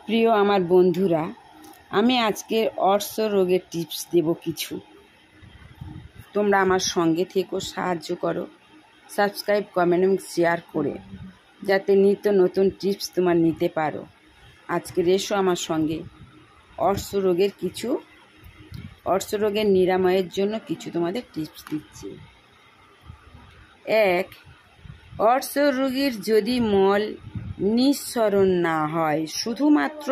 প্রিয় আমার বন্ধুরা, আমি আজকের অর্শ রোগের টিপস দেব কিছু। তোমরা আমার সঙ্গে থেকো, সাহায্য করো, সাবস্ক্রাইব, কমেন্ট এবং শেয়ার করে, যাতে নিত্য নতুন টিপস তোমার নিতে পারো। আজকের এসো আমার সঙ্গে অর্শ রোগের নিরাময়ের জন্য কিছু তোমাদের টিপস দিচ্ছি। 1. অর্শ রোগীর যদি মল নিঃসরণ না হয়, শুধুমাত্র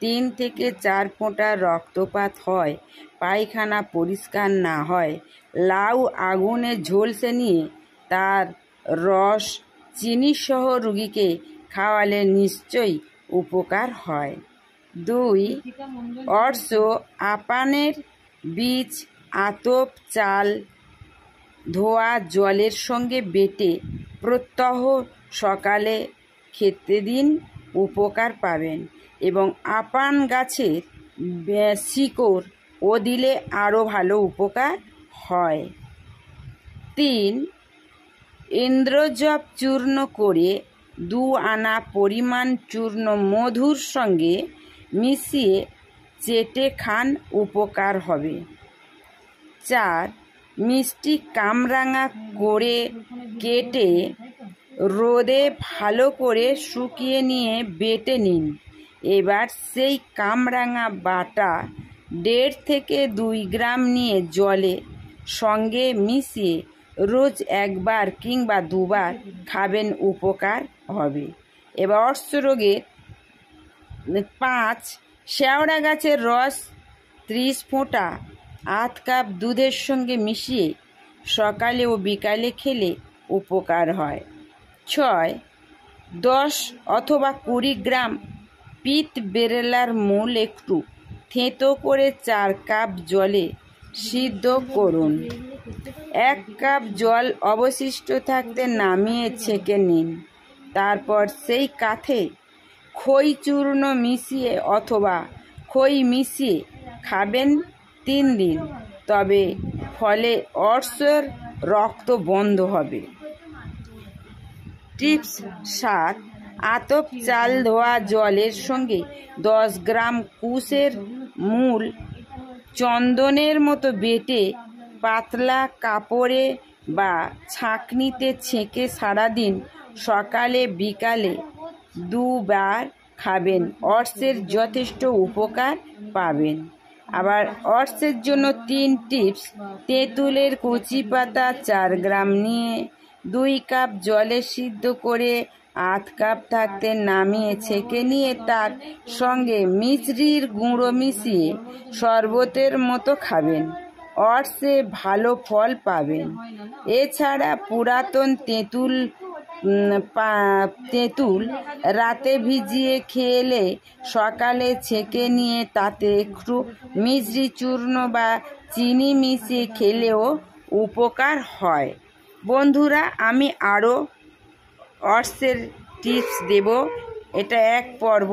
3 থেকে 4 ফোঁটা রক্তপাত হয়, পায়খানা পরিষ্কার না হয়, লাউ আগুনে ঝলসে নিয়ে তার রস চিনিসহ রোগীকে খাওয়ালে নিশ্চয়ই উপকার হয়। 2. অর্শ আপানের বীজ আতপ চাল ধোয়া জলের সঙ্গে বেটে প্রত্যহ সকালে খেতে দিন, উপকার পাবেন। এবং আপান গাছের শিকড় ও দিলে আরও ভালো উপকার হয়। 3. ইন্দ্রজব চূর্ণ করে 2 আনা পরিমাণ চূর্ণ মধুর সঙ্গে মিশিয়ে চেটে খান, উপকার হবে। 4. মিষ্টি কামরাঙা করে কেটে রোদে ভালো করে শুকিয়ে নিয়ে বেটে নিন। এবার সেই কামরাঙা বাটা 1.5 থেকে 2 গ্রাম নিয়ে জলে সঙ্গে মিশিয়ে রোজ 1 বার কিংবা 2 বার খাবেন, উপকার হবে। এবার অর্শ রোগের 5. শেওড়া গাছের রস 30 ফোঁটা আধ কাপ দুধের সঙ্গে মিশিয়ে সকালে ও বিকালে খেলে উপকার হয়। 6. 10 অথবা 20 গ্রাম পিত বেরেলার মূল একটু থেঁতো করে 4 কাপ জলে সিদ্ধ করুন। 1 কাপ জল অবশিষ্ট থাকতে নামিয়ে ছেঁকে নিন। তারপর সেই কাঠে খই চূর্ণ মিশিয়ে অথবা খই মিশিয়ে খাবেন 3 দিন, তবে ফলে অর্শের রক্ত বন্ধ হবে। টিপস 7. আতপ চাল ধোয়া জলের সঙ্গে 10 গ্রাম কুশের মূল চন্দনের মতো বেটে পাতলা কাপড়ে বা ছাঁকনিতে ছেঁকে সারাদিন সকালে বিকালে 2 বার খাবেন, অর্শের যথেষ্ট উপকার পাবেন। আবার অর্শের জন্য 3 টিপস। তেঁতুলের কচি পাতা 4 গ্রাম নিয়ে 2 কাপ জলে সিদ্ধ করে আধ কাপ থাকতে নামিয়ে ছেঁকে নিয়ে তার সঙ্গে মিছরির গুঁড়ো মিশিয়ে শরবতের মতো খাবেন, অর্শে ভালো ফল পাবেন। এছাড়া পুরাতন তেঁতুল রাতে ভিজিয়ে খেলে সকালে ছেঁকে নিয়ে তাতে একটু মিছরি চূর্ণ বা চিনি মিশিয়ে খেলেও উপকার হয়। বন্ধুরা, আমি আরও অর্শের টিপস দেব। এটা 1 পর্ব,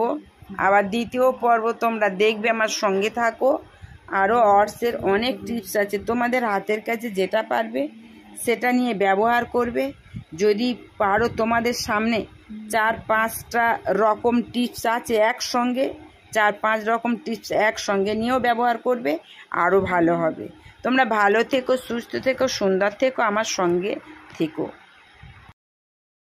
আবার 2য় পর্ব তোমরা দেখবে, আমার সঙ্গে থাকো। আরও অর্শের অনেক টিপস আছে, তোমাদের হাতের কাছে যেটা পারবে সেটা নিয়ে ব্যবহার করবে। যদি পারো, তোমাদের সামনে 4-5টা রকম টিপস আছে একসঙ্গে, 4-5 রকম টিপস একসঙ্গে নিয়েও ব্যবহার করবে, আরও ভালো হবে। তোমরা ভালো থেকো, সুস্থ থেকো, সুন্দর থেকো, আমার সঙ্গে থেকো।